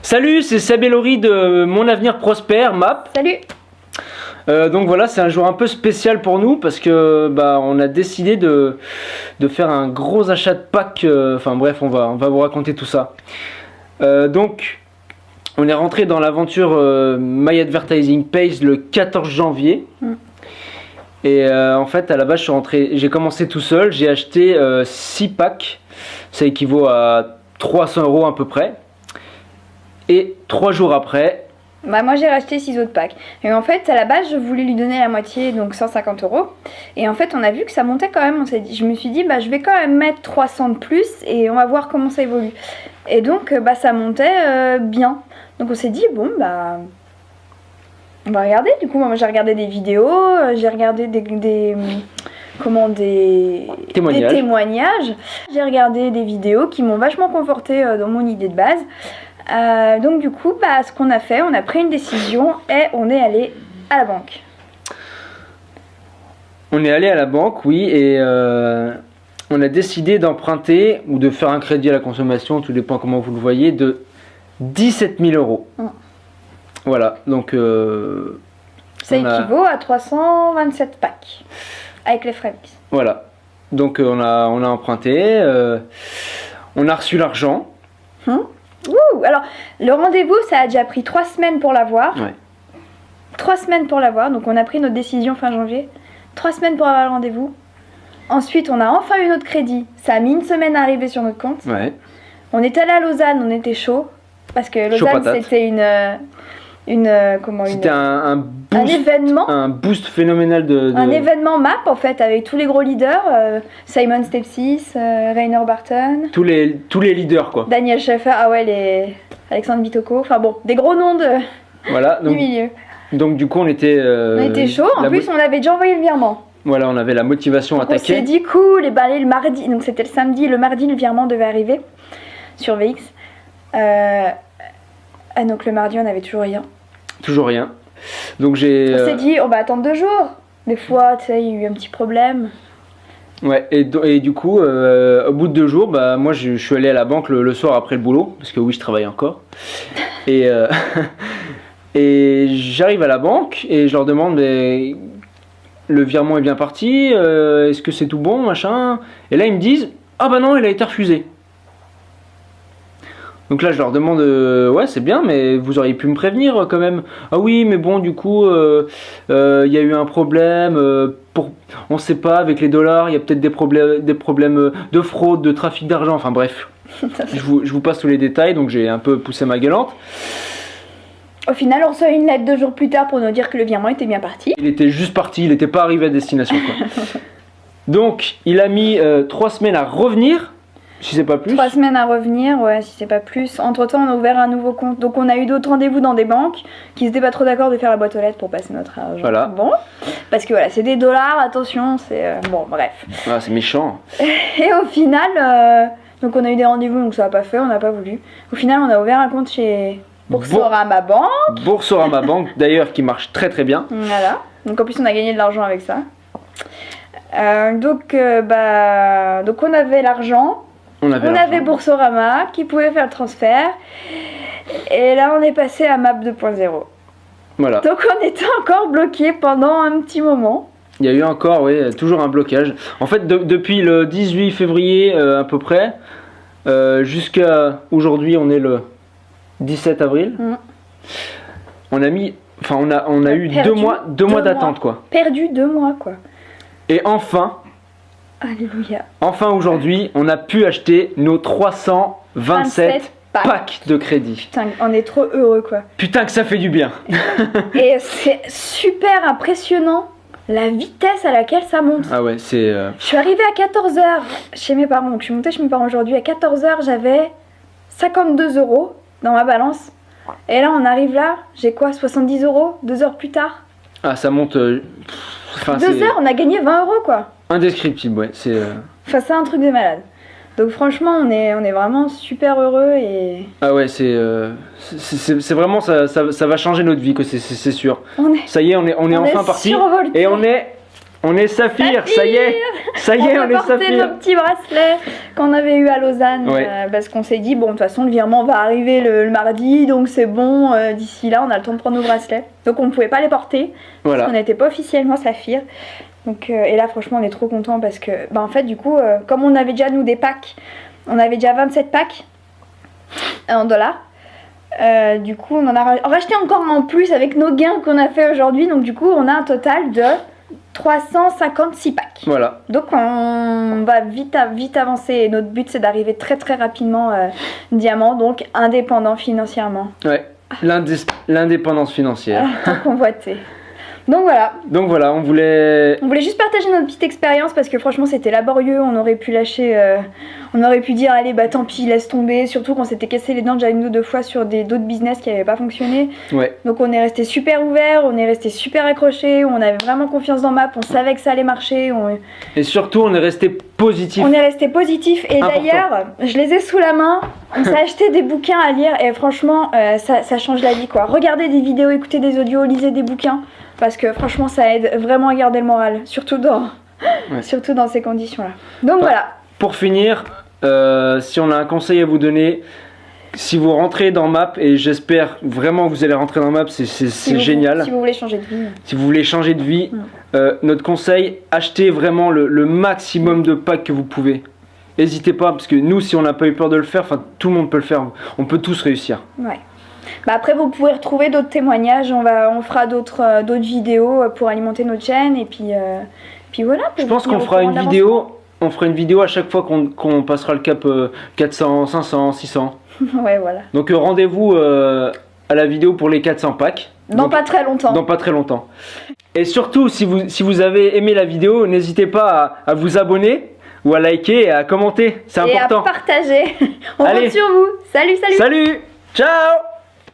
Salut, c'est Seb et Laurie de Mon Avenir Prospère, MAP. Salut. Donc voilà, c'est un jour un peu spécial pour nous parce que on a décidé de faire un gros achat de pack. Enfin bref, on va vous raconter tout ça. Donc on est rentré dans l'aventure My Advertising Page le 14 janvier. Et en fait, à la base, j'ai commencé tout seul. J'ai acheté 6 packs. Ça équivaut à 300 € à peu près. Et 3 jours après... moi j'ai racheté 6 autres packs. Et en fait, à la base, je voulais lui donner la moitié, donc 150 €. Et en fait, on a vu que ça montait quand même. Je me suis dit, je vais quand même mettre 300 de plus et on va voir comment ça évolue. Et donc, ça montait bien. Donc on s'est dit, bon, on va regarder. Du coup, moi j'ai regardé des vidéos, j'ai regardé des témoignages. J'ai regardé des vidéos qui m'ont vachement conforté dans mon idée de base. Donc du coup, ce qu'on a fait, on a pris une décision et on est allé à la banque. On est allé à la banque, oui, et on a décidé d'emprunter ou de faire un crédit à la consommation, tout dépend comment vous le voyez, de 17 000 €. Voilà, donc... ça équivaut à 327 packs, avec les frais. Voilà, donc on a emprunté, on a reçu l'argent. Alors, le rendez-vous, ça a déjà pris 3 semaines pour l'avoir. Ouais. 3 semaines pour l'avoir, donc on a pris notre décision fin janvier. 3 semaines pour avoir le rendez-vous. Ensuite, on a enfin eu notre crédit. Ça a mis une semaine à arriver sur notre compte. Ouais. On est allé à Lausanne, on était chaud. Parce que Lausanne, c'était c'était un boost, un événement. Un boost phénoménal de... Un événement MAP en fait, avec tous les gros leaders. Simon Stepsis, Rainer Barton. Tous les leaders quoi. Daniel Schaffer, Alexandre Bitoko. Enfin bon, des gros noms du milieu. Donc du coup on était chaud, en plus on avait déjà envoyé le virement. Voilà, on avait la motivation à attaquer. On s'est dit cool, et le mardi, donc c'était le samedi, le mardi le virement devait arriver sur VX. Donc le mardi on avait toujours rien. Toujours rien. Donc on s'est dit on va attendre 2 jours. Des fois tu sais il y a eu un petit problème. Ouais, et du coup au bout de 2 jours, moi je suis allé à la banque le soir après le boulot, parce que oui je travaille encore. Et et j'arrive à la banque et je leur demande le virement est bien parti, est-ce que c'est tout bon, machin. Et là ils me disent ah non, il a été refusé. Donc là je leur demande ouais c'est bien mais vous auriez pu me prévenir quand même. Ah oui mais bon du coup y a eu un problème on sait pas avec les dollars, il y a peut-être des problèmes de fraude, de trafic d'argent, enfin bref. je vous passe tous les détails, donc j'ai un peu poussé ma gueulante. Au final on reçoit une lettre 2 jours plus tard pour nous dire que le virement était bien parti. Il était juste parti, il n'était pas arrivé à destination quoi. Donc il a mis 3 semaines à revenir. Si c'est pas plus. 3 semaines à revenir, ouais, si c'est pas plus. Entre temps, on a ouvert un nouveau compte. Donc, on a eu d'autres rendez-vous dans des banques qui n'étaient pas trop d'accord de faire la boîte aux lettres pour passer notre argent. Voilà. Bon. Parce que voilà, c'est des dollars, attention, c'est. Bon, bref. Ah, c'est méchant. Et au final, donc on a eu des rendez-vous, donc ça n'a pas fait, on n'a pas voulu. Au final, on a ouvert un compte chez Boursorama Banque. Boursorama Banque, d'ailleurs, qui marche très très bien. Voilà. Donc, en plus, on a gagné de l'argent avec ça. Donc, on avait l'argent. On avait Boursorama qui pouvait faire le transfert. Et là, on est passé à MAP 2.0. Voilà. Donc, on était encore bloqué pendant un petit moment. Il y a eu encore, toujours un blocage. En fait, depuis le 18 février à peu près, jusqu'à aujourd'hui, on est le 17 avril. On a mis, on a eu 2 mois d'attente quoi. Perdu 2 mois quoi. Et enfin. Alléluia. Enfin aujourd'hui, on a pu acheter nos 327 packs de crédit. Putain, on est trop heureux quoi. Putain que ça fait du bien. Et c'est super impressionnant la vitesse à laquelle ça monte. Ah ouais, c'est... Je suis arrivée à 14h chez mes parents. Donc je suis montée chez mes parents aujourd'hui. À 14h, j'avais 52 € dans ma balance. Et là, on arrive là, j'ai quoi, 70 €, 2 heures plus tard. Ah, ça monte... 2 heures, on a gagné 20 € quoi. Indescriptible, ouais. C'est c'est un truc de malade. Donc franchement, on est vraiment super heureux et... Ah ouais, c'est vraiment... Ça va changer notre vie, c'est sûr. Ça y est, on est enfin parti. Et on est Saphir, ça y est. Ça y est, on peut est porter Saphir. nos petits bracelets qu'on avait eu à Lausanne. Ouais. Parce qu'on s'est dit, bon, de toute façon, le virement va arriver le mardi, donc c'est bon. D'ici là, on a le temps de prendre nos bracelets. Donc on ne pouvait pas les porter. Voilà. Parce qu'on n'était pas officiellement Saphir. Donc, et là, franchement, on est trop contents parce que, bah, en fait, du coup, comme on avait déjà, nous, des packs, on avait déjà 27 packs en dollars. Du coup, on en a racheté encore en plus avec nos gains qu'on a fait aujourd'hui. Donc, du coup, on a un total de 356 packs. Voilà. Donc, on va vite avancer. Et notre but, c'est d'arriver très très rapidement diamant, donc indépendant financièrement. Ouais. L'indépendance financière. Tant convoité. Donc voilà, on voulait juste partager notre petite expérience parce que franchement c'était laborieux, on aurait pu lâcher, on aurait pu dire allez bah tant pis laisse tomber, surtout qu'on s'était cassé les dents déjà une ou deux fois sur d'autres business qui n'avaient pas fonctionné. Ouais. Donc on est resté super ouvert, on est resté super accroché, on avait vraiment confiance dans Map, on savait que ça allait marcher. Et surtout on est resté positif. On est resté positif et Important. d'ailleurs je les ai sous la main, on s'est acheté des bouquins à lire et franchement ça change la vie quoi. Regardez des vidéos, écoutez des audios, lisez des bouquins. Parce que franchement ça aide vraiment à garder le moral, surtout dans ces conditions là. Donc voilà. Pour finir, si on a un conseil à vous donner, si vous rentrez dans Map, et j'espère vraiment que vous allez rentrer dans Map, c'est génial. Si vous voulez changer de vie. Si vous voulez changer de vie, notre conseil, achetez vraiment le maximum de packs que vous pouvez. N'hésitez pas, parce que nous si on n'a pas eu peur de le faire, tout le monde peut le faire, on peut tous réussir. Ouais. Bah après vous pouvez retrouver d'autres témoignages, on fera d'autres vidéos pour alimenter notre chaîne et puis voilà. Je pense qu'on fera une vidéo, à chaque fois qu'on passera le cap 400, 500, 600. Ouais voilà. Donc rendez-vous à la vidéo pour les 400 packs. Dans pas très longtemps. Dans pas très longtemps. Et surtout si vous avez aimé la vidéo, n'hésitez pas à vous abonner ou à liker et à commenter, c'est important. Et à partager. On Allez. compte sur vous. Salut. Salut. Ciao.